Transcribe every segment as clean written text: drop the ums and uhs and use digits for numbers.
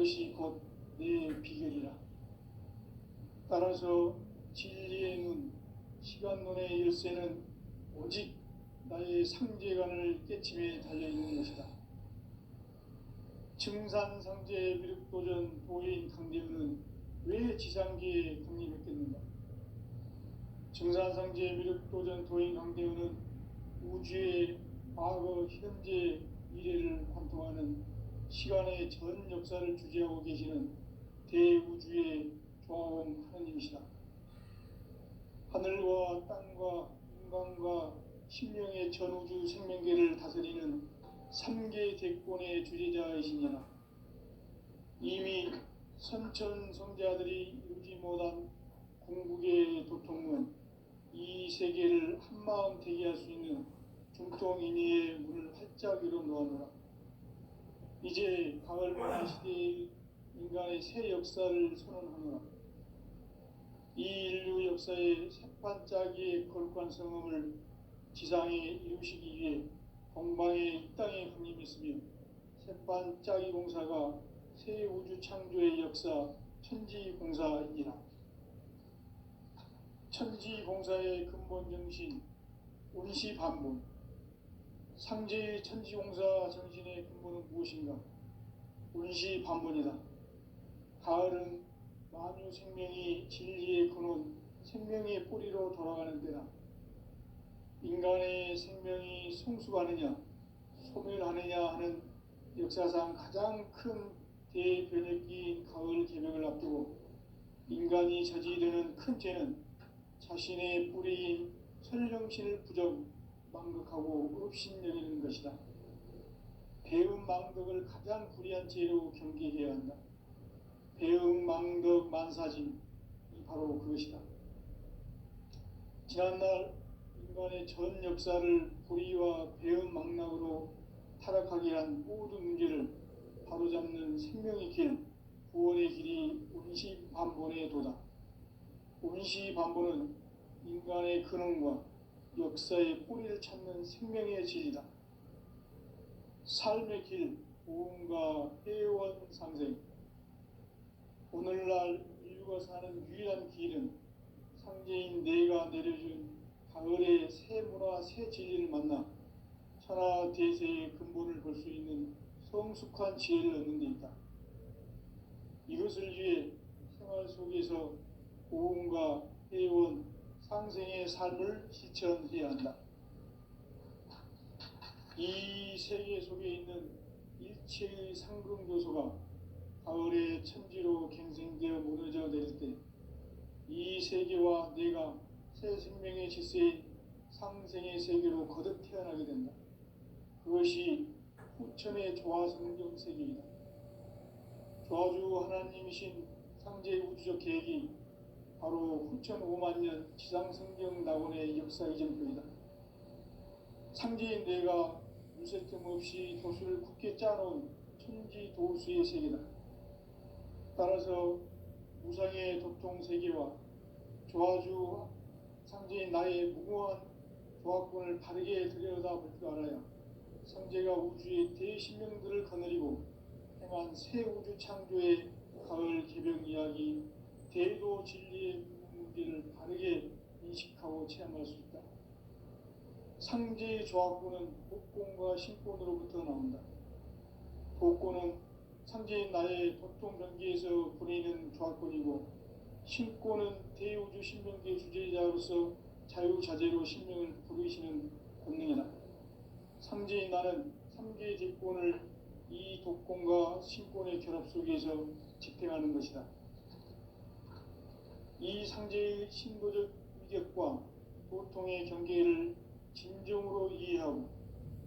이것이 곧 내 비결이라. 따라서 진리의 눈, 시간론의 열쇠는 오직 나의 상제관을 깨침에 달려있는 것이다. 증산상제 미륵도전 도인 강대우는 왜 지상계에 강림했겠는가? 증산상제 미륵도전 도인 강대우는 우주의 과거, 현재, 미래를 관통하는 시간의 전 역사를 주재하고 계시는 대우주의 조화원 하느님이시다. 하늘과 땅과 인간과 신명의 전우주 생명계를 다스리는 삼계 대권의 주재자이시니라. 이미 선천성자들이 이루지 못한 궁극의 도통은 이 세계를 한마음 되게 할 수 있는 중통인의의 문을 활짝 열어 놓아노라. 이제 가을문화 시대의 인간의 새 역사를 선언하노라. 이 인류 역사의 새반짝이의 거룩한 성음을 지상에 이루시기 위해 동방의 이 땅에 강림했으며 새반짝이 공사가 새 우주 창조의 역사 천지공사이니라. 천지공사의 근본 정신 운시반본, 상제의 천지공사 정신의 근본은 무엇인가? 운시반본이다. 가을은 만유 생명이 진리의 근원, 생명의 뿌리로 돌아가는 때다. 인간의 생명이 성숙하느냐, 소멸하느냐 하는 역사상 가장 큰 대변혁기인 가을 개명을 앞두고 인간이 저지르는 큰 죄는 자신의 뿌리인 설령신을 부정, 망극하고 업신여기는 것이다. 배음 망덕을 가장 불의한 죄로 경계해야 한다. 배음 망덕 만사짐이 바로 그것이다. 지난날 인간의 전 역사를 불의와 배음 망락으로 타락하게 한 모든 문제를 바로잡는 생명의 길, 구원의 길이 운시반본의 도다. 운시반본은 인간의 근원과 역사의 뿌리를 찾는 생명의 질이다. 삶의 길, 보험과 회원 상생. 오늘날 인류가 사는 유일한 길은 상제인 내가 내려준 가을의 새 문화, 새 진리를 만나 천하 대세의 근본을 볼 수 있는 성숙한 지혜를 얻는 데 있다. 이것을 위해 생활 속에서 보험과 회원, 상생의 삶을 실천해야 한다. 이 세계 속에 있는 일체의 상금교소가 가을의 천지로 갱생되어 무너져 내릴 때 이 세계와 내가 새 생명의 질서인 상생의 세계로 거듭 태어나게 된다. 그것이 후천의 조화성경 세계이다. 조화주 하나님이신 상제 우주적 계획이 바로 후천 5만년 지상성경 낙원의 역사 이전표이다. 상제인 내가 물새틈 없이 도수를 굳게 짜놓은 천지도수의 세계다. 따라서 무상의 도통세계와 조화주 상제인 나의 무궁한 조화권을 바르게 들여다볼 줄 알아야 상제가 우주의 대신명들을 거느리고 행한 새 우주 창조의 가을 개병 이야기, 대도 진리의 문제를 바르게 인식하고 체험할 수 있다. 상제의 조화권은 복권과 신권으로부터 나온다. 복권은 상제인 나의 도통 경계에서 보내는 조화권이고, 신권은 대우주 신명계 주제자로서 자유자재로 신명을 부르시는 권능이다. 상제인 나는 3개의 대권을 이 독권과 신권의 결합 속에서 집행하는 것이다. 이 상제의 신도적 위격과 도통의 경계를 진정으로 이해하고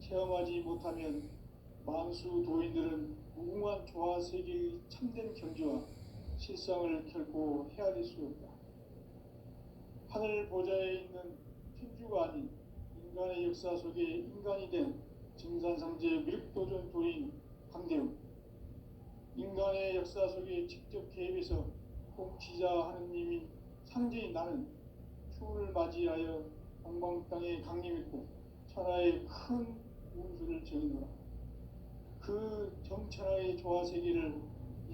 체험하지 못하면 만수 도인들은 무궁한 조화 세계의 참된 경지와 실상을 결코 헤아릴 수 없다. 하늘 보좌에 있는天주가 아닌 인간의 역사 속에 인간이 된 증산상제 미륵도전 도인 강대우, 인간의 역사 속에 직접 개입해서 통치자 하느님인 상제인 나는 추운을 맞이하여 동방 땅에 강림했고 천하의 큰 운수를 정의노라. 그 정천하의 조화 세계를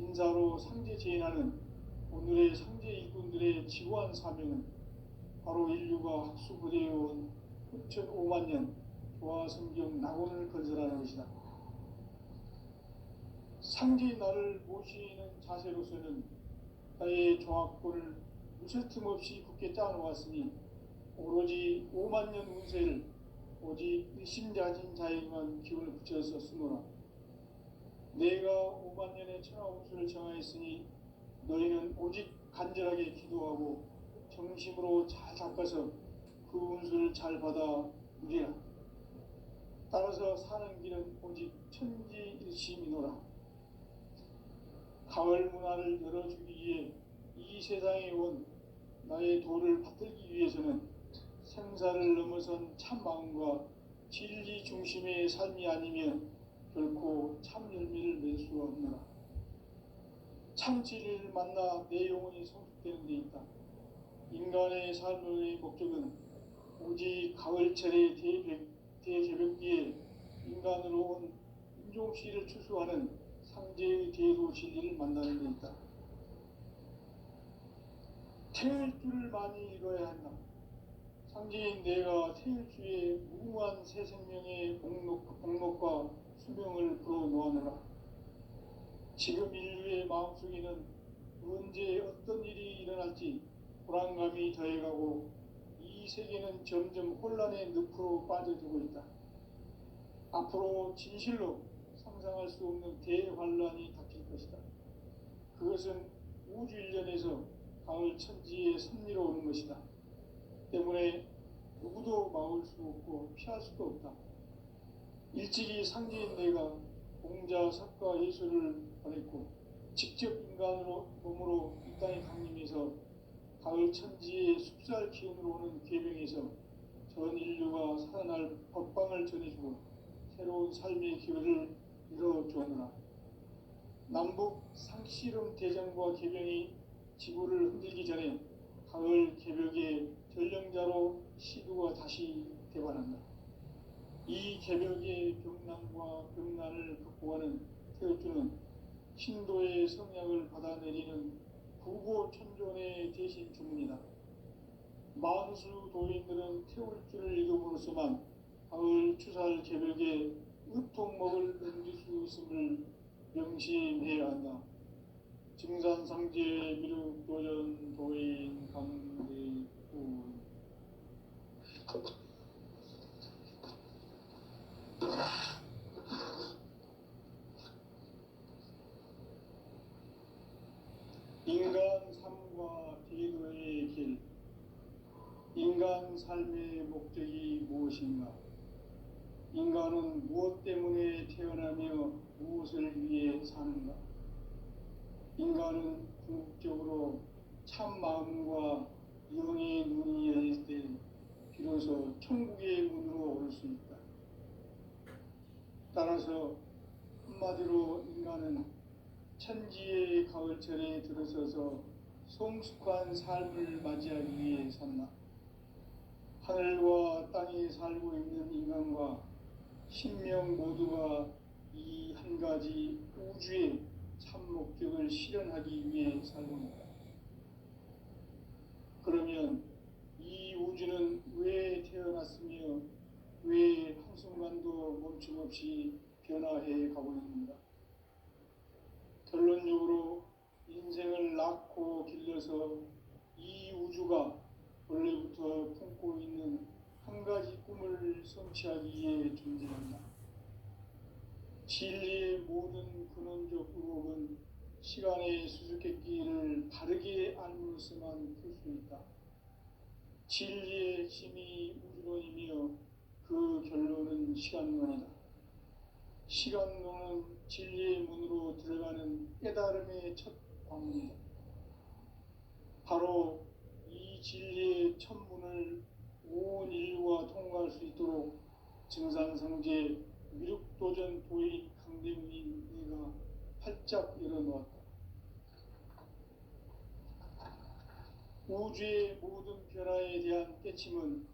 인사로 상제 제인하는 오늘의 상제 일꾼들의 지구한 사명은 바로 인류가 학수고대해온 6,5만 년 조화성경 낙원을 건설하는 것이다. 상제의 나를 모시는 자세로서는 나의 종합권을 무쇠틈 없이 굳게 짜놓았으니 오로지 5만 년 운세를 오직 일심자진 자에게만 기운을 붙여서 쓰노라. 내가 5만 년의 천하 운수를 정하였으니 너희는 오직 간절하게 기도하고 정심으로 잘 닦아서 그 운수를 잘 받아 누리라. 따라서 사는 길은 오직 천지일심이노라. 가을 문화를 열어주기 위해 이 세상에 온 나의 도를 받들기 위해서는 생사를 넘어선 참 마음과 진리 중심의 삶이 아니면 결코 참 열매를 맺을 수가 없노라. 참 진리를 만나 내 영혼이 성숙되는 데 있다. 인간의 삶의 목적은 오직 가을철의 대개벽기에 인간으로 온 인종시를 추수하는 상제의 대도 진리를 만나는 데 있다. 태일 줄을 많이 읽어야 한다. 상제인 내가 태일주의 무궁한 새 생명의 목록과 수명을 불어놓아노라. 지금 인류의 마음속에는 언제 어떤 일이 일어날지 불안감이 더해가고 이 세계는 점점 혼란의 늪으로 빠져들고 있다. 앞으로 진실로 상상할 수 없는 대환란이 닥칠 것이다. 그것은 우주 일련에서 가을 천지의 섭리로 오는 것이다. 때문에 누구도 막을 수 없고 피할 수도 없다. 일찍이 상제인 내가 공자, 석가, 예수를 보냈고 직접 인간으로 몸으로 이 땅에 강림해서 가을 천지의 숲살 기운으로 오는 계명에서 전 인류가 살아날 법방을 전해주고 새로운 삶의 기회를 이뤄주었노라. 남북 상씨름 대전과 계명이 지구를 흔들기 전에 가을 개벽의 전령자로 시두가 다시 되관한다. 이 개벽의 병난과 병난을 극복하는 태울주는 신도의 성약을 받아내리는 구고천존의 대신 주문이다. 만수 도인들은 태울주를 읽음으로써만 가을 추살 개벽의 의통목을 넘길 수 있음을 명심해야 한다. 증산상제 미륵도전 도인 강대군 인간 삶과 대도의 길. 인간 삶의 목적이 무엇인가? 인간은 무엇 때문에 태어나며 무엇을 위해 사는가? 인간은 궁극적으로 참 마음과 영의 눈이 열릴 때 비로소 천국의 문으로 오를 수 있다. 따라서 한마디로 인간은 천지의 가을철에 들어서서 성숙한 삶을 맞이하기 위해 산다. 하늘과 땅에 살고 있는 인간과 신명 모두가 이 한 가지 우주의 참 목적을 실현하기 위해 살고있다. 그러면 이 우주는 왜 태어났으며 왜 한순간도 멈춤없이 변화해 가고 있는가? 결론적으로 인생을 낳고 길러서 이 우주가 원래부터 품고 있는 한 가지 꿈을 성취하기 위해 존재한다. 진리의 모든 근원적 의혹은 시간의 수수께끼를 바르게 알므로서만 풀 수 있다. 진리의 핵심이 우주론이며 그 결론은 시간론이다. 시간론은 진리의 문으로 들어가는 깨달음의 첫 관문이다. 바로 이 진리의 첫 문을 온 인류가 통과할 수 있도록 증산성제 미륵도전 도인 강대문인 내가 활짝 열어놓았다. 우주의 모든 변화에 대한 깨침은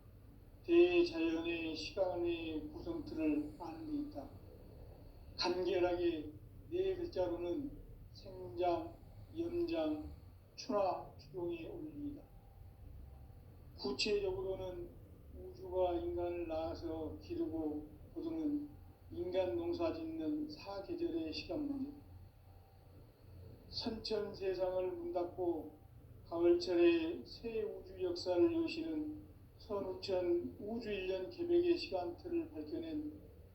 대자연의 시간의 구성틀을 아는 데 있다. 간결하게 네 글자로는 생장, 염장, 추나 추종에 올립니다. 구체적으로는 우주가 인간을 낳아서 기르고 거두는 인간 농사 짓는 사계절의 시간 문제, 선천 세상을 문닫고 가을철에 새 우주 역사를 여시는 선우천 우주 1년 개백의 시간틀을 밝혀낸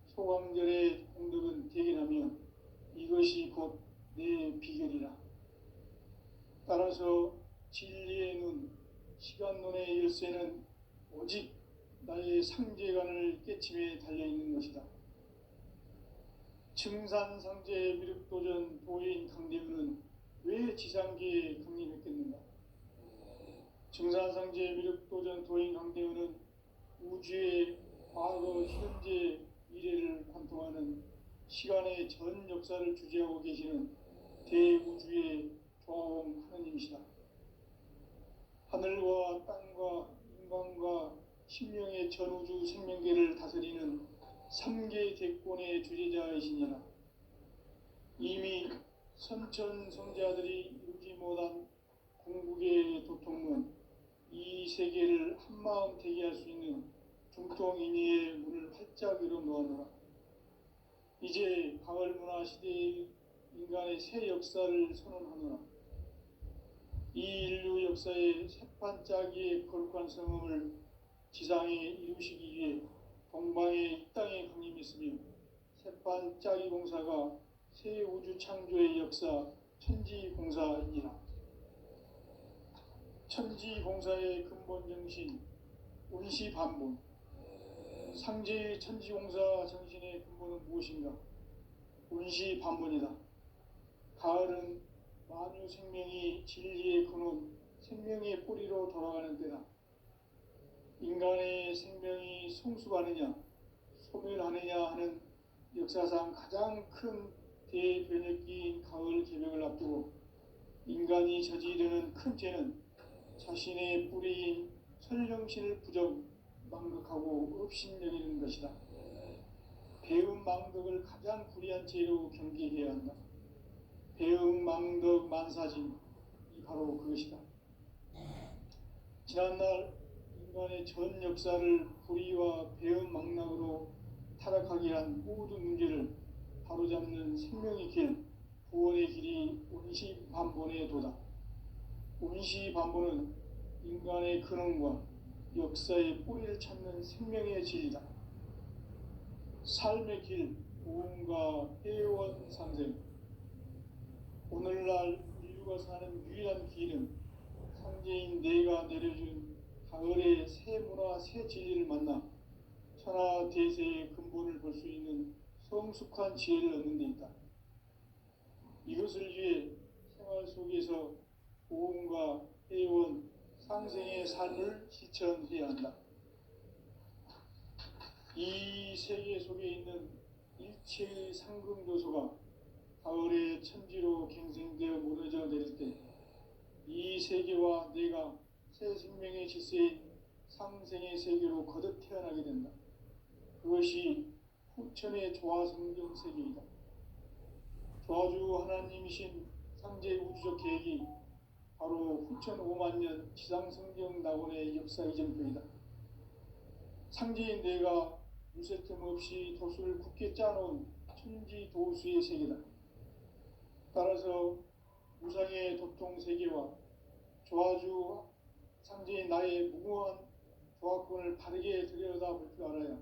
소강절의 공덕은 대견하며 이것이 곧 내 비결이라. 따라서 진리의 눈, 시간론의 열쇠는 오직 나의 상제관을 깨침에 달려있는 것이다. 증산상제 미륵도전 도인 강대우는 왜 지상계에 강림했겠는가? 증산상제 미륵도전 도인 강대우는 우주의 과거, 현재, 미래를 관통하는 시간의 전 역사를 주재하고 계시는 대우주의 조화원 하느님이시다. 하늘과 땅과 인간과 신명의 전우주 생명계를 다스리는 3계 대권의 주재자이시니라. 이미 선천성자들이 이루지 못한 궁극의 도통문, 이 세계를 한마음 대기할 수 있는 중통인의의 문을 활짝 열어 놓아노라. 이제 가을문화 시대의 인간의 새 역사를 선언하노라. 이 인류 역사의 새판짜기의 거룩한 성음을 지상에 이루시기 위해 동방의 이 땅에 강림했으며 새판짜기 공사가 새 우주 창조의 역사 천지공사이니라. 천지공사의 근본 정신 운시반본, 상제의 천지공사 정신의 근본은 무엇인가? 운시반본이다. 가을은 만유 생명이 진리의 근원, 생명의 뿌리로 돌아가는 때다. 인간의 생명이 성숙하느냐, 소멸하느냐 하는 역사상 가장 큰 대변혁기인 가을 개벽을 앞두고 인간이 저지르는 큰 죄는 자신의 뿌리인 설령신을 부정, 망극하고 업신여기는 것이다. 배음 망덕을 가장 불의한 죄로 경계해야 한다. 배음 망덕 만사진, 이 바로 그것이다. 지난날 인간의 전 역사를 불의와 배음 망락으로 타락하게 한 모든 문제를 바로잡는 생명의 길, 구원의 길이 운시반본의 도다. 운시반본은 인간의 근원과 역사의 뿌리를 찾는 생명의 진리다. 삶의 길, 오음과 해원 상생. 오늘날 인류가 사는 유일한 길은 상제인 내가 내려준 가을의 새 문화, 새 진리를 만나 천하 대세의 근본을 볼 수 있는 성숙한 지혜를 얻는 데 있다. 이것을 위해 생활 속에서 오음과 해원, 상생의 삶을 실천해야 한다. 이 세계 속에 있는 일체의 상금조소가 가을의 천지로 갱생되어 무너져 내릴 때 이 세계와 내가 새 생명의 질서인 상생의 세계로 거듭 태어나게 된다. 그것이 후천의 조화성경 세계이다. 조화주 하나님이신 상제 우주적 계획이 바로 후천 5만 년 지상성경 낙원의 역사 이전표이다. 상제인 내가 유세 틈 없이 도수를 굳게 짜놓은 천지도수의 세계다. 따라서 무상의 도통 세계와 조화주 상제인 나의 무궁한 조화권을 바르게 들여다볼 줄 알아야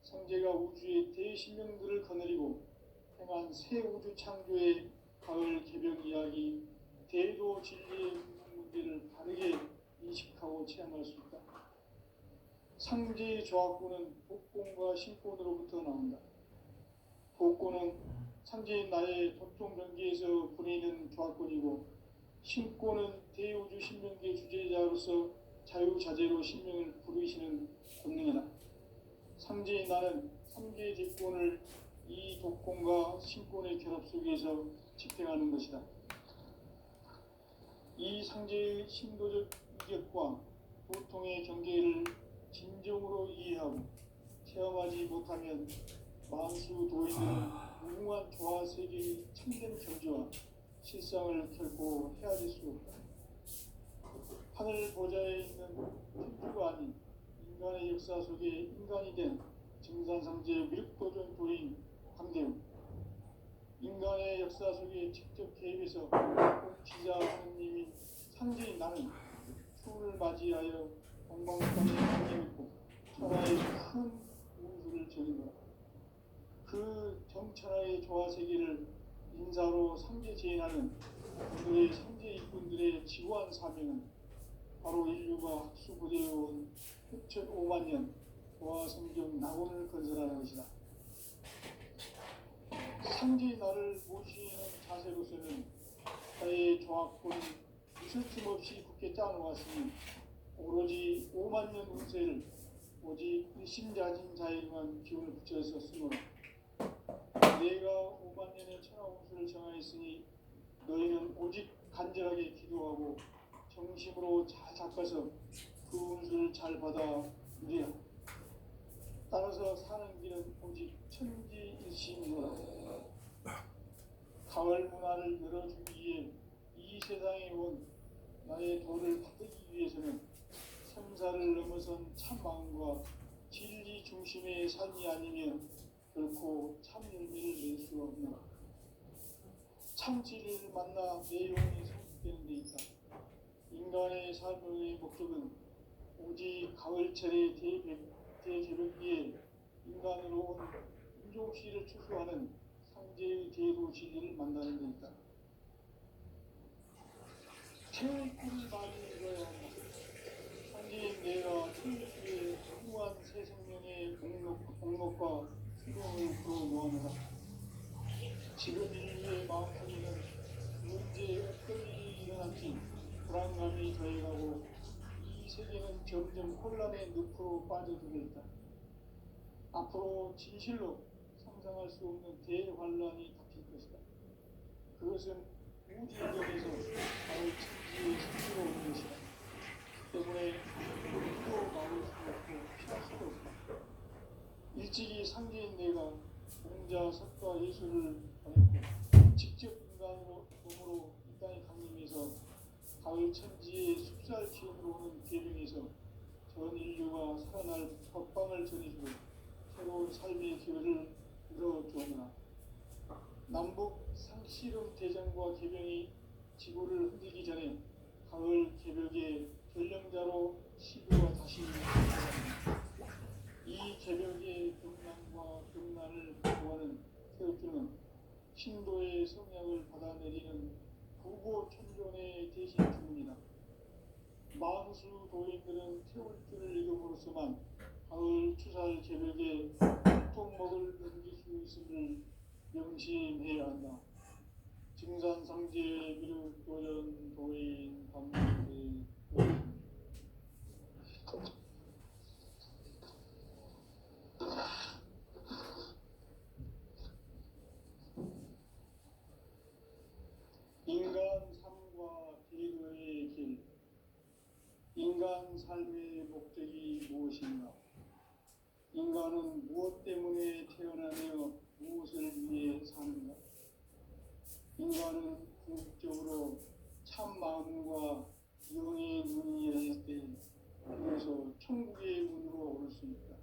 상제가 우주의 대신명들을 거느리고 행한 새 우주 창조의 가을 개벽 이야기, 대도 진리의 문제를 바르게 인식하고 체험할 수 있다. 상제의 조화권은 복권과 신권으로부터 나온다. 복권은 상제인 나의 도통 경계에서 부리는 조화권이고, 신권은 대우주 신명계 주제자로서 자유자재로 신명을 부르시는 권능이다. 상제인 나는 3개 대권을 이 독권과 신권의 결합 속에서 집행하는 것이다. 이 상제의 신도적 이격과 도통의 경계를 진정으로 이해하고 체험하지 못하면 만수 도인들은 무궁한 조화 세계의 참된 경지와 실상을 결코 헤아릴 수 없다. 하늘 보좌에 있는天주가 아닌 인간의 역사 속에 인간이 된 증산상제의 미륵도전 도인 강대웅, 인간의 역사 속에 직접 개입해서 지자 하느님인 상제인 나는 추운을 맞이하여 동방땅에 강림했고 천하의 큰 우주를 전이노라. 그 정천하의 조화세계를 인사로 상제 제인하는 오늘의 상제 일꾼들의 지구한 사명은 바로 인류가 학수고대해온 6,500만 년 조화성경 낙원을 건설하는 것이다. 상제의 나를 모시는 자세로서는 나의 조합권은 있을 틈 없이 굳게 짜놓았으니 오로지 5만 년 운세를 오직 일심자진 자에게만 기운을 붙여서 쓰노라. 내가 5만 년의 천하 운수를 정하였으니 너희는 오직 간절하게 기도하고 정심으로 잘 닦아서 그 운수를 잘 받아 누려야. 따라서 사는 길은 오직 천지일심이노라. 가을 문화를 열어주기 위해 이 세상에 온 나의 도를 받기 위해서는 생사를 넘어선 참 마음과 진리 중심의 삶이 아니면 결코 참 열매를 낼 수 없노라. 참 진리를 만나 내 영혼이 성숙되는 데 있다. 인간의 삶의 목적은 오직 가을철의 대개벽기에 인간으로 온 인종씨를 추수하는 상제의 대도 진리를 만나는 데 있다. 태울 꿀을 많이 읽어야 한다. 상제인 내가 태울수의 무한 새 생명의 공록과 수명을 불어모아노라. 지금 인류의 마음속에는 문제에 어떤 일이 일어날지 불안감이 더해가고 이 세계는 점점 혼란의 늪으로 빠져들고 있다. 앞으로 진실로 상상할 수 없는 대환란이 닥칠 것이다. 그것은 우주인력에서 바로 천지의 승리로 오는 것이다. 때문에 누구도 막을 수 없고 피할 수도 없다. 일찍이 상제인 내가 공자, 석가, 예수를 보냈고 직접 인간으로 몸으로 이 땅에 강림해서 가을 천지의 숲살 기운으로 오는 계명에서 전 인류가 살아날 법방을 전해주고 새로운 삶의 기회를 열어주었노라. 남북 상씨름 대전과 개병이 지구를 흔들기 전에 가을 개벽의 결령자로 시부가 다시 나타납니다. 이 개벽의 경난과 경난을 보호하는 태극기는 신도의 성약을 받아내리는 부고천존의 대신 주문이다. 만수 도인들은 태울 줄을 읽음으로써만 가을 추살 개벽에 통목을 넘길 수 있음을 명심해야 한다. 증산상제의 미륵도전 도인 감독의 인간 삶과 대도의 길. 인간 삶의 목적이 무엇인가? 인간은 무엇 때문에 태어나며 무엇을 위해 사는가? 인간은 궁극적으로 참 마음과 영의 눈이 열릴 때 비로소 천국의 문으로 오를 수 있다.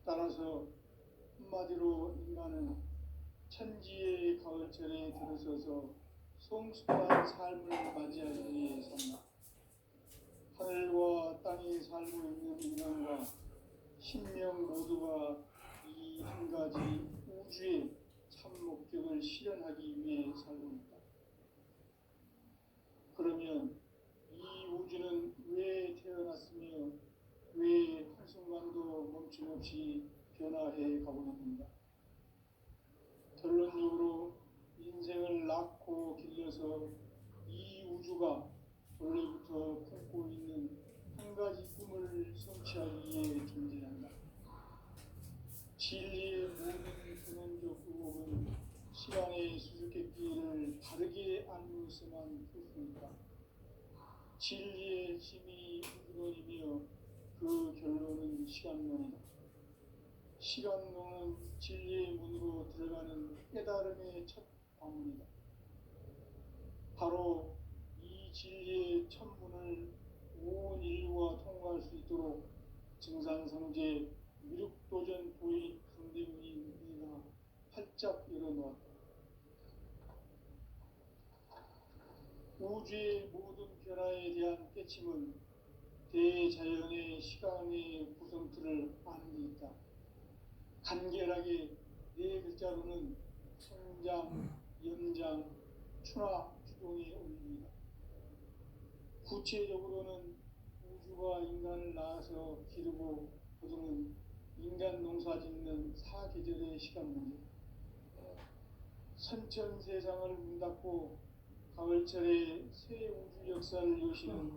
따라서 한마디로 인간은 천지의 가을철에 들어서서 성숙한 삶을 맞이하기 위해 산다. 하늘과 땅에 살고 있는 인간과 신명 모두가 이 한 가지 우주의 참 목적을 실현하기 위해 살고 있다. 그러면 이 우주는 왜 태어났으며 왜 한순간도 멈춤없이 변화해 가고 있는가? 결론적으로 인생을 낳고 길러서 이 우주가 원래부터 품고 있는 한 가지 꿈을 성취하기 위해 존재한다. 진리의 모든 근원적 의혹은 시간의 수수께끼를 바르게 알므로서만 풀 수 있다. 진리의 힘이 우주론이며 그 결론은 시간론이다. 시간론은 진리의 문으로 들어가는 깨달음의 첫 방문이다. 바로 이 진리의 천문을 온 인류가 통과할 수 있도록 증산성제 미륵도전 도인 강대문인 이가 활짝 열어놓았다. 우주의 모든 변화에 대한 깨침은 대자연의 시간의 구성틀을 아는 데 있다. 간결하게 네 글자로는 성장, 연장, 추나 추동의 원리이다. 구체적으로는 우주가 인간을 낳아서 기르고 거두는 인간 농사 짓는 사계절의 시간 문제, 선천 세상을 문 닫고 가을철에 새 우주 역사를 여시는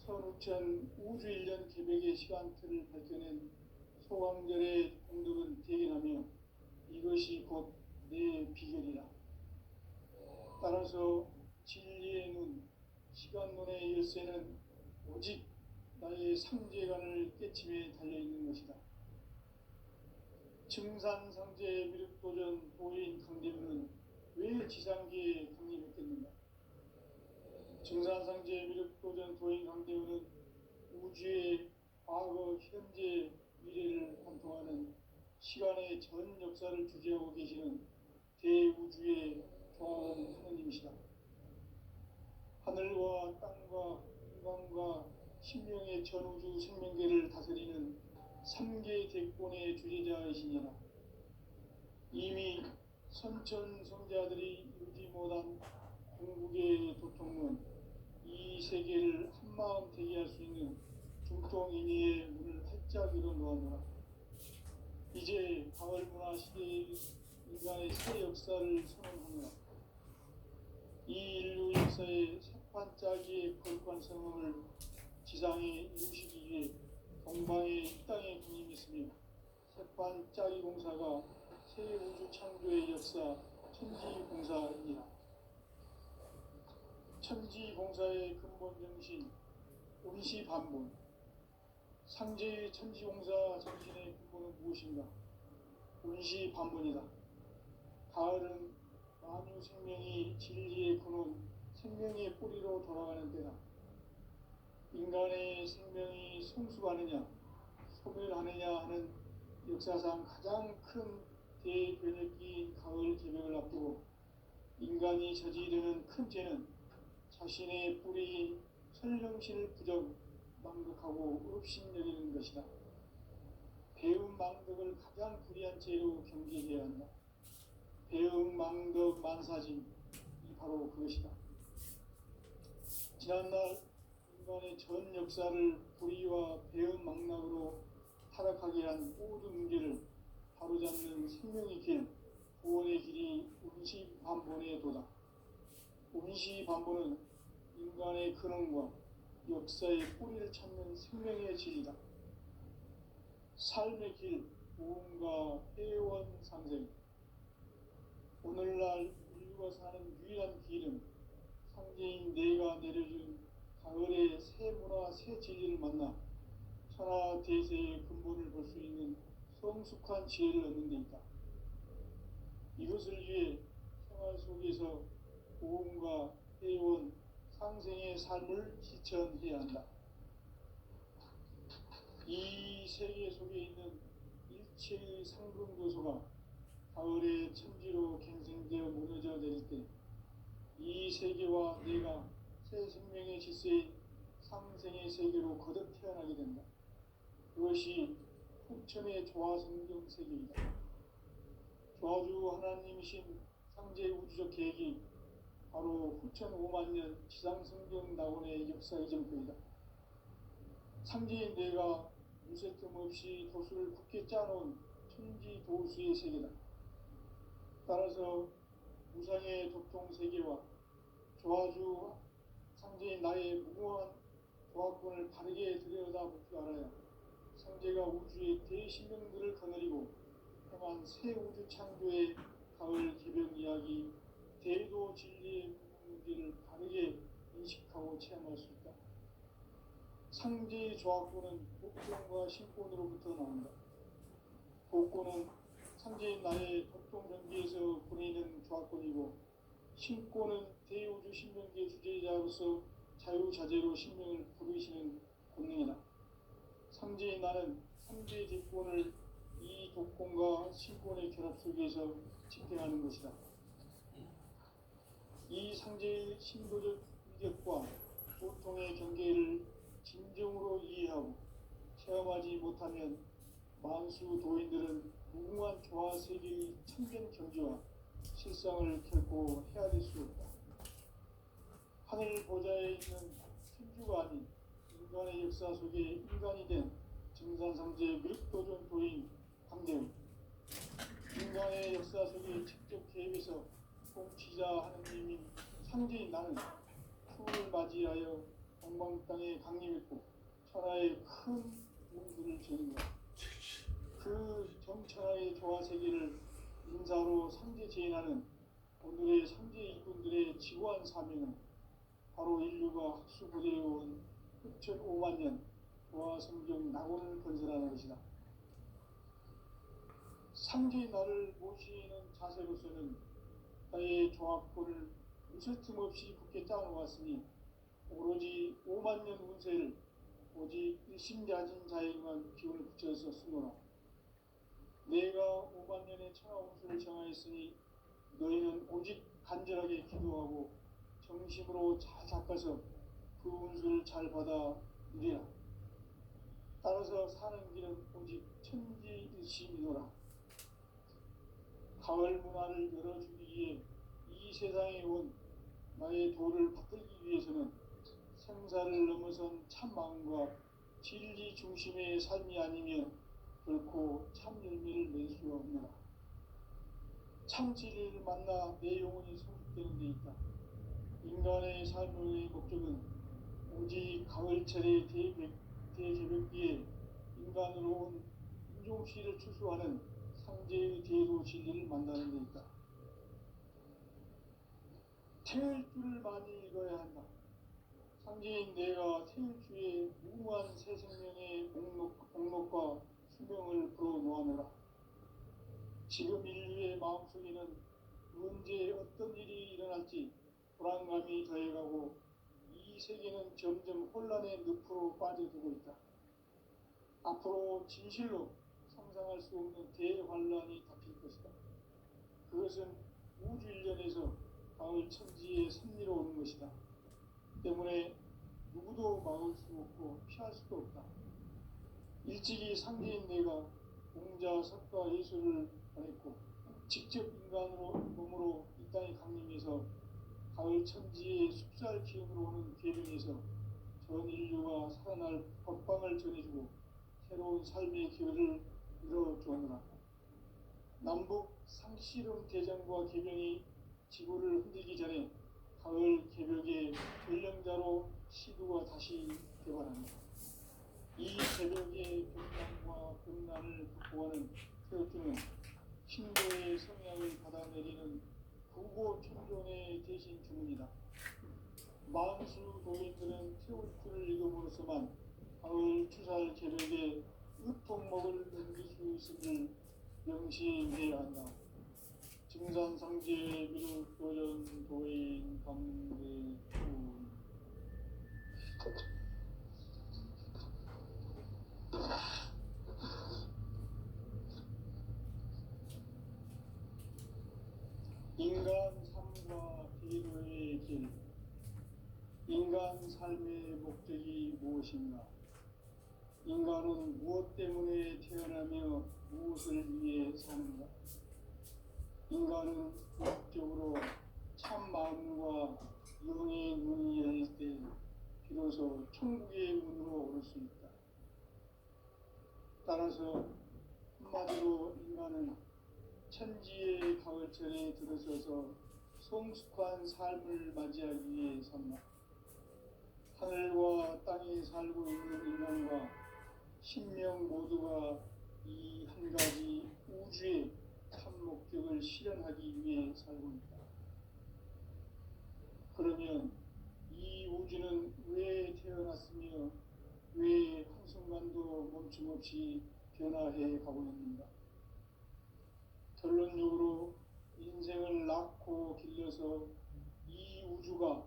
선우천 우주 1년 계백의 시간틀을 밝혀낸 소강절의 공덕은 대견하며 이것이 곧 내 비결이라. 따라서 진리의 눈, 시간론의 열쇠는 오직 나의 상제관을 깨침에 달려있는 것이다. 증산상제 미륵도전 도인 강대문은 왜 지상계에 강림했겠는가? 증산상제 미륵도전 도인 강대문은 우주의 과거, 현재, 미래를 관통하는 시간의 전 역사를 주재하고 계시는 대우주의 조화원 하느님이시다. 하늘과 땅과 인간과 신명의 전우주 생명계를 다스리는 3개 대권의 주제자이시니라. 이미 선천성자들이 이루지 못한 궁극의 도통은 이 세계를 한마음 되게 할 수 있는 중통인의의 문을 활짝 열어놓았노라. 이제 가을 문화 시대의 인간의 새 역사를 선언하노라. 이 인류 역사의 새판짜기의 거룩관성을 지상에 이루시기 위해 동방의 이 땅에 군림했으며 새판짜기 공사가 새 우주 창조의 역사 천지공사이니라. 천지공사의 근본 정신 운시반본. 상제의 천지공사 정신의 근본은 무엇인가? 운시반본이다. 가을은 만유 생명이 진리의 근원, 생명의 뿌리로 돌아가는 때다. 인간의 생명이 성숙하느냐, 소멸하느냐 하는 역사상 가장 큰 대변혁기인 가을 개벽을 앞두고 인간이 저지르는 큰 죄는 자신의 뿌리인 설령신을 부정, 망덕하고 업신여기는 것이다. 배움 망덕을 가장 불의한 죄로 경계해야 한다. 배움 망덕 만사진, 이 바로 그것이다. 지난날 인간의 전 역사를 불의와 배움 망락으로 타락하게 한 모든 문제를 바로잡는 생명의 길, 구원의 길이 운시반본의 도다. 운시반본은 인간의 근원과 역사의 뿌리를 찾는 생명의 진리다. 삶의 길, 무언가 회원상생. 오늘날 인류가 사는 유일한 길은 상제인 내가 내려준 가을의 새 문화, 새 진리를 만나 천하 대세의 근본을 볼 수 있는 성숙한 지혜를 얻는 데 있다. 이것을 위해 생활 속에서 보험과 회원, 상생의 삶을 실천해야 한다. 이 세계 속에 있는 일체의 상승교소가 가을의 천지로 갱생되어 무너져 내릴 때 이 세계와 내가 새 생명의 질서인 상생의 세계로 거듭 태어나게 된다. 그것이 후천의 조화성경 세계이다. 조화주 하나님이신 상제 우주적 계획이 바로 후천 5만 년 지상성경 낙원의 역사 이전표이다. 상제인 내가 무쇠틈 없이 도수를 굳게 짜놓은 천지 도수의 세계다. 따라서 무상의 도통 세계와 조화주 상제인 나의 무궁한 조화권을 바르게 들여다볼 줄 알아야 상제가 우주의 대신명들을 거느리고 행한 새 우주 창조의 가을 개벽 이야기, 대도 진리의 문제를 바르게 인식하고 체험할 수 있다. 상제의 조화권은 복종과 신권으로부터 나온다. 복권은 상제인 나의 도통 경계에서 보내는 조화권이고 신권은 대우주 신명기의 주제자로서 자유자재로 신명을 부르시는 권능이다. 상제인 나는 삼재 직권을 이 독권과 신권의 결합 속에서 집행하는 것이다. 이 상제의 신도적 위력과 보통의 경계를 진정으로 이해하고 체험하지 못하면 만수 도인들은 무궁한 조화 세계의 참된 경지와 실상을 결코 헤아릴 수 없다. 하늘 보좌에 있는 천주가 아닌 인간의 역사 속에 인간이 된 증산상제의 미륵도전 도인 강재훈, 인간의 역사 속에 직접 개입해서 통치자 하느님인 상제인 나는 추운을 맞이하여 동방 땅에 강림했고 천하의 큰 문들을 지은 것. 그 정천하의 조화 세계를 인사로 상제 제인하는 오늘의 상제 이군들의 지구한 사명은 바로 인류가 학수고대해온 흑천 5만 년 조화 성경 낙원을 건설하는 것이다. 상제의 나를 모시는 자세로서는 나의 조합권을 있을 틈 없이 굳게 짜놓았으니 오로지 5만 년 운세를 오직 일심야진 자에게만 기운을 붙여서 쓰노라. 내가 5만 년의 천하 운수를 정하였으니 너희는 오직 간절하게 기도하고 정심으로 잘 닦아서 그 운수를 잘 받아 누리라. 따라서 사는 길은 오직 천지일심이노라. 가을 문화를 열어주기 위해 이 세상에 온 나의 도를 받들기 위해서는 생사를 넘어선 참 마음과 진리 중심의 삶이 아니면 결코 참 열매를 낼 수 없노라. 참 진리를 만나 내 영혼이 성숙되는 데 있다. 인간의 삶의 목적은 오직 가을철의 대개벽기에 인간으로 온 인종시를 추수하는 상제의 대도 진리를 만나는 데 있다. 태을 줄을 많이 읽어야 한다. 상제인 내가 태을 주에 무궁한 새 생명의 목록과 수명을 불어놓아내라. 지금 인류의 마음속에는 언제 어떤 일이 일어날지 불안감이 더해가고 이 세계는 점점 혼란의 늪으로 빠져들고 있다. 앞으로 진실로 상상할 수 없는 대환란이 닥칠 것이다. 그것은 우주 일련에서 가을 천지의 섭리로 오는 것이다. 때문에 누구도 막을 수 없고 피할 수도 없다. 일찍이 상제인 내가 공자, 석가, 예수를 보냈고 직접 인간으로 몸으로 이 땅에 강림해서 가을 천지의 숲살 기운으로 오는 계명에서 전 인류가 살아날 법방을 전해주고 새로운 삶의 기회를 이뤄주었노라. 남북 상씨름 대전과 계명이 지구를 흔들기 전에 가을 개벽의 전령자로 시두가 다시 개발합니다. 이 개벽의 병난과 병난을 극복하는 태어주는 신도의 성향을 받아내리는 부고 천존의 대신 주문이다. 만수 도인들은 태울주를 읽음으로써만 가을 추살 개벽의 으통목을 넘길 수 있음을 명심해야 한다. 증산상제 미륵도전 도인 강대훈. 인간 삶과 기도의 길. 인간 삶의 목적이 무엇인가? 인간은 무엇 때문에 태어나며 무엇을 위해 사는가? 인간은 궁극적으로 참 마음과 영의 눈이 열릴 때 비로소 천국의 문으로 오를 수 있다. 따라서 한마디로 인간은 천지의 가을철에 들어서서 성숙한 삶을 맞이하기 위해 산다. 하늘과 땅에 살고 있는 인간과 신명 모두가 이 한 가지 우주의 참 목적을 실현하기 위해 살고 있다. 그러면 이 우주는 왜 태어났으며 왜 한순간도 멈춤없이 변화해 가고 있는가? 결론적으로 인생을 낳고 길러서 우주가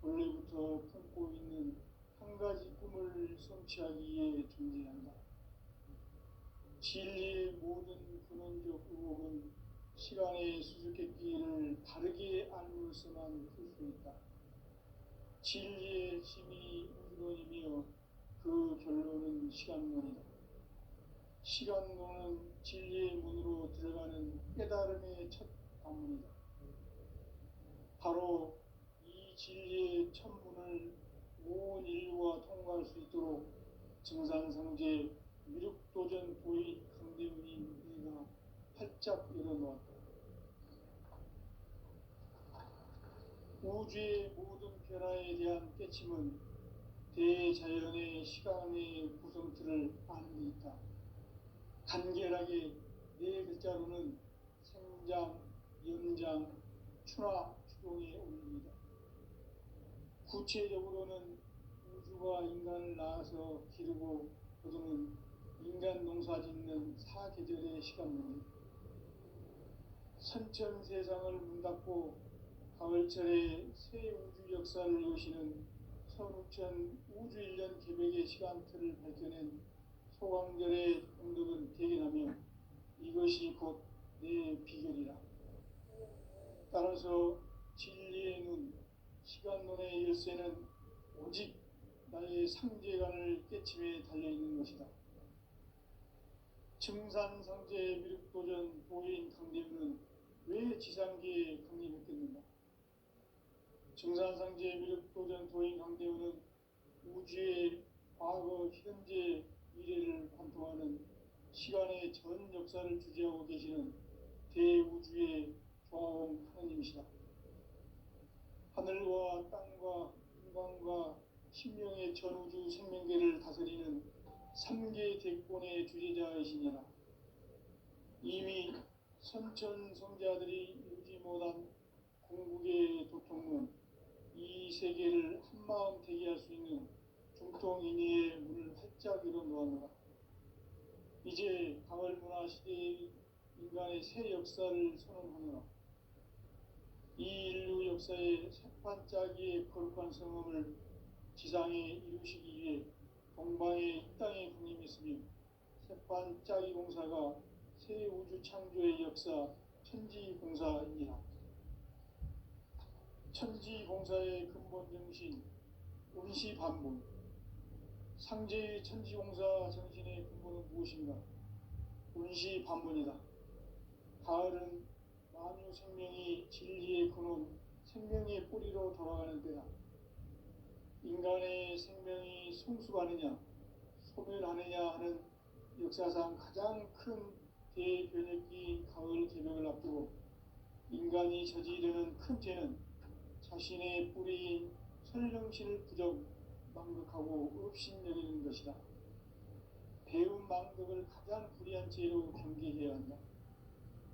원래부터 품고 있는 한 가지 꿈을 성취하기 위해 존재한다. 진리의 모든 근원적 의혹은 시간의 수수께끼를 바르게 알므로서만 풀 수 있다. 진리의 핵심이 우주론이며 그 결론은 시간론이다. 시간론은 진리의 문으로 들어가는 깨달음의 첫 관문이다. 바로 이 진리의 첫 문을 온 인류가 통과할 수 있도록 증산상제 미륵도전 도인 강대훈인 네가 활짝 열어놓았다. 우주의 모든 변화에 대한 깨침은 대자연의 시간의 구성틀을 아는 데 있다. 간결하게 네 글자로는 생장, 연장, 추나 추동의 원리이다. 구체적으로는 우주가 인간을 낳아서 기르고 거두는 인간 농사 짓는 사계절의 시간론이다. 선천 세상을 문 닫고 가을철에 새 우주 역사를 여시는 선우천 우주 1년 계백의 시간틀을 밝혀낸 소강절의 공덕은 대견하며 이것이 곧 내 비결이라. 따라서 진리의 눈, 시간론의 열쇠는 오직 나의 상제관을 깨침에 달려있는 것이다. 증산상제 미륵도전 도인 강대훈은 왜 지상계에 강림했겠는가? 증산상제 미륵도전 도인 강대훈은 우주의 과거, 현재, 미래를 관통하는 시간의 전 역사를 주재하고 계시는 대우주의 조화홍 하느님이시다. 하늘과 땅과 인간과 신명의 전우주 생명계를 다스리는 3계 대권의 주재자이시니라. 이미 선천성자들이 이루지 못한 공국의 도통문, 이 세계를 한마음 대기할 수 있는 중통인의의 문을 활짝 열어놓았노라. 이제 가을문화 시대의 인간의 새 역사를 선언하노라. 이 인류 역사의 새판짜기의 거룩한 성험을 지상에 이루시기 위해 동방의 이 땅에 강림했으며 새판짜기 공사가 새 우주 창조의 역사 천지공사이니라. 천지공사의 근본 정신 운시반본. 상제의 천지공사 정신의 근본은 무엇인가? 운시반본이다. 가을은 만유 생명이 진리의 근원, 생명의 뿌리로 돌아가는 때다. 인간의 생명이 성숙하느냐, 소멸하느냐 하는 역사상 가장 큰 대변혁기 가을 개벽을 앞두고 인간이 저지르는 큰 죄는 자신의 뿌리인 설령신을 부정, 망극하고 업신여기는 것이다. 배움 망덕을 가장 불의한 죄로 경계해야 한다.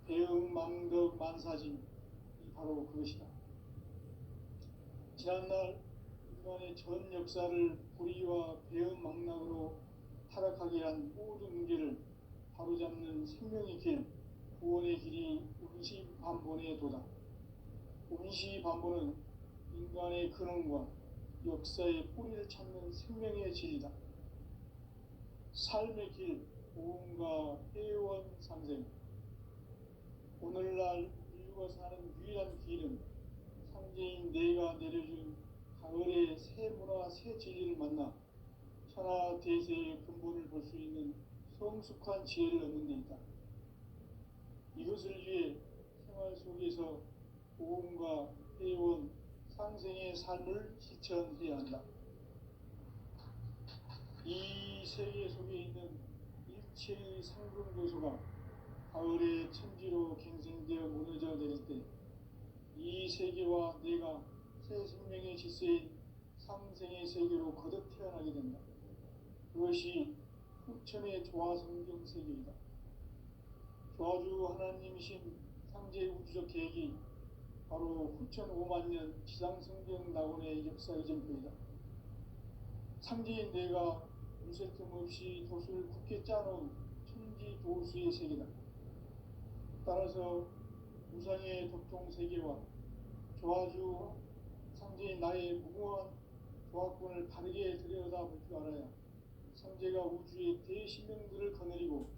배움 망덕 만사짐이 바로 그것이다. 지난날 인간의 전 역사를 불의와 배움 망락으로 타락하게 한 모든 문제를 바로잡는 생명의 길, 구원의 길이 운시반본의 도다. 운시반본은 인간의 근원과 역사의 뿌리를 찾는 생명의 진리다. 삶의 길, 고음과 회원 상생. 오늘날 인류가 사는 유일한 길은 상제인 내가 내려준 가을의 새 문화, 새 진리를 만나 천하 대세의 근본을 볼 수 있는 성숙한 지혜를 얻는 데 있다. 이것을 위해 생활 속에서 고음과 회원, 상생의 삶을 실천해야 한다. 이 세계 속에 있는 일체의 상금교수가 가을의 천지로 갱생되어 무너져 내릴 때 이 세계와 내가 새 생명의 질서인 상생의 세계로 거듭 태어나게 된다. 그것이 후천의 조화성경 세계이다. 조화주 하나님이신 상제 우주적 계획이 바로 후천 5만년 지상성경 낙원의 역사의 전표이다. 상제인 내가 물샐 틈 없이 도수를 굳게 짜놓은 천지 도수의 세계다. 따라서 우상의 도통 세계와 조화주 상제 상제인 나의 무궁한 조합군을 바르게 들여다볼 줄 알아야 상제가 우주의 대신명들을 거느리고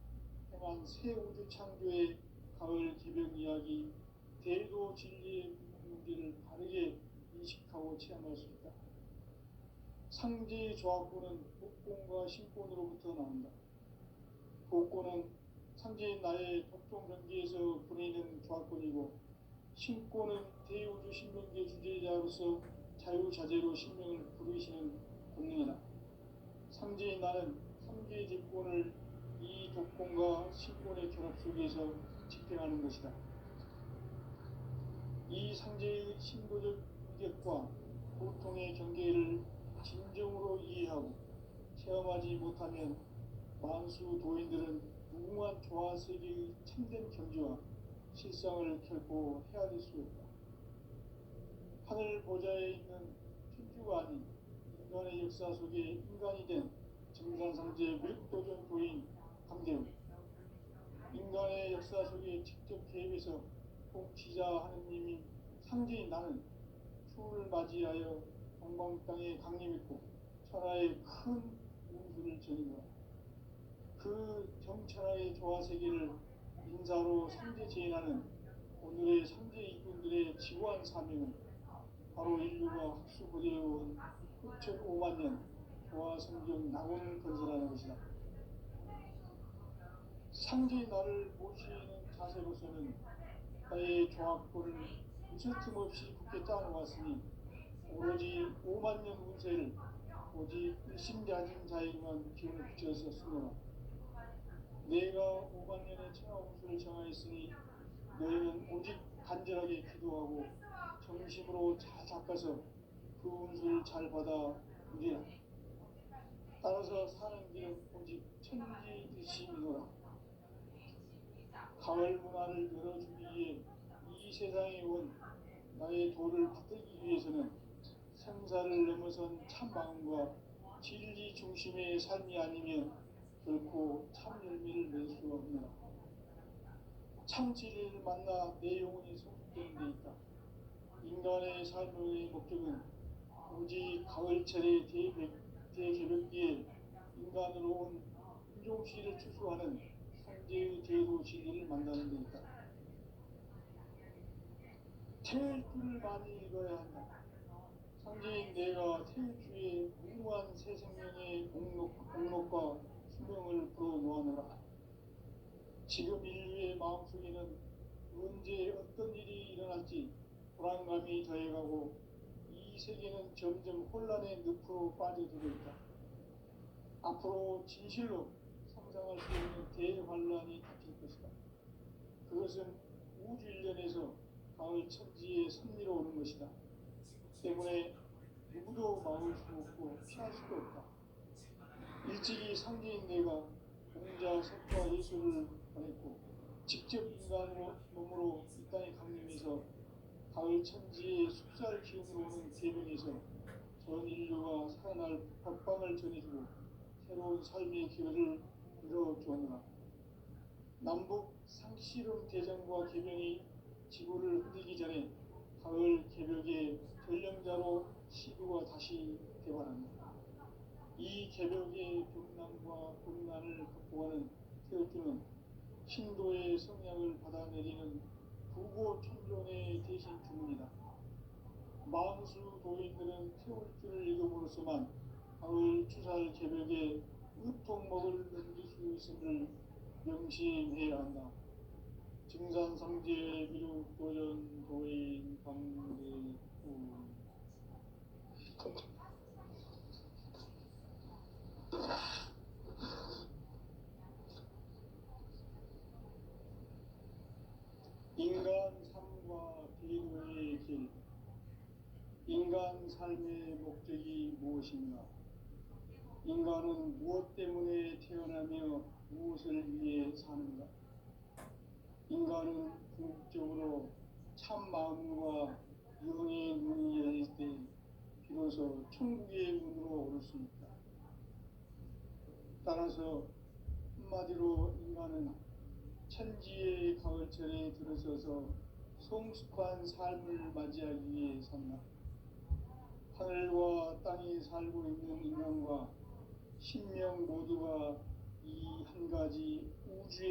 행한 새 우주 창조의 가을 개벽 이야기, 대도 진리의 문제를 바르게 인식하고 체험할 수 있다. 상제의 조합군은 복권과 신권으로부터 나온다. 복권은 상제인 나의 독종 경계에서 보내는 조합권이고, 신권은 대우주 신명계 주제자로서 자유자재로 신명을 부르시는 권능이다. 상제인 나는 3개의 집권을 이 독권과 신권의 결합 속에서 집행하는 것이다. 이 상제의 신도적 위력과 고통의 경계를 진정으로 이해하고 체험하지 못하면 만수 도인들은 무궁한 조화세계의 참된 경지와 실상을 결코 헤아릴 수 없다. 하늘 보좌에 있는 천주가 아닌 인간의 역사 속에 인간이 된 증산상제 맥도전 도인 강대우, 인간의 역사 속에 직접 개입해서 통치자 하느님인 상제인 나는 추후를 맞이하여 동방 땅에 강림했고 천하의 큰 운수를 전인 거야. 그 정천하의 조화세계를 인사로 상제 제인하는 오늘의 상제 이군들의 지구한 사명은 바로 인류가 학수부대해온 6,500만 년 조화성경 낙원을 건설하는 것이다. 상제의 나를 모시는 자세로서는 나의 조합권을 무설틈 없이 굳게 짜놓았으니 오로지 5만 년 운세를 오직 일심가진 자에게만 기운을 붙여서 쓰노라. 내가 5만 년의 천하 운수를 정하였으니 너희는 오직 간절하게 기도하고 정심으로 잘 닦아서 그 운수를 잘 받아 누리라. 따라서 사는 길은 오직 천지듯이미노라. 가을 문화를 열어주기 위해 이 세상에 온 나의 도를 받들기 위해서는 생사를 넘어선 참 마음과 진리 중심의 삶이 아니면 결코 참 열매를 낼 수 없노라. 참 진리를 만나 내 영혼이 성숙되는 데 있다. 인간의 삶의 목적은 오직 가을철의 대개벽기에 인간으로 온 인종시를 추수하는 상제의 제도 진리를 만나는 데 있다. 태일 줄을 많이 읽어야 한다. 상제인 내가 태일주의 무궁한 새 생명의 공록과 수명을 불어모아노라. 지금 인류의 마음속에는 언제 어떤 일이 일어날지 불안감이 더해가고 이 세계는 점점 혼란의 늪으로 빠져들고 있다. 앞으로 진실로 상상할 수 없는 대환란이 닥칠 것이다. 그것은 우주 일련에서 가을 천지에 선미로 오는 것이다. 때문에 누구도 막을 수 없고 피할 수도 없다. 일찍이 상제인 내가 공자, 석과 예수를 보냈고 직접 인간으로 몸으로 이 땅에 강림해서 가을 천지의 숲살 기운으로 오는 계명에서 전 인류가 살아날 법방을 전해주고 새로운 삶의 기회를 이뤄주었노라. 남북 상씨름 대전과 계명이 지구를 흔들기 전에 가을 개벽의 전령자로 시구가 다시 개발합니다. 이 개벽의 벽난과 곤난을 극복하는 태울주는 신도의 성향을 받아내리는 부고 천존의 대신 주문이다. 만수 도인들은 태울주를 읽음으로써만 가을 추살 개벽의 의통목을 넘길 수 있음을 명심해야 한다. 증산상제 미륵 도전 도인 강대우. 인간 삶과 대도의 길. 인간 삶의 목적이 무엇인가? 인간은 무엇 때문에 태어나며 무엇을 위해 사는가? 인간은 궁극적으로 참 마음과 영의 문이 열릴 때 비로소 천국의 문으로 오를 수 있다. 따라서 한마디로 인간은 천지의 가을철에 들어서서 성숙한 삶을 맞이하기 위해 산다. 살고 있는 인간과 신명 모두가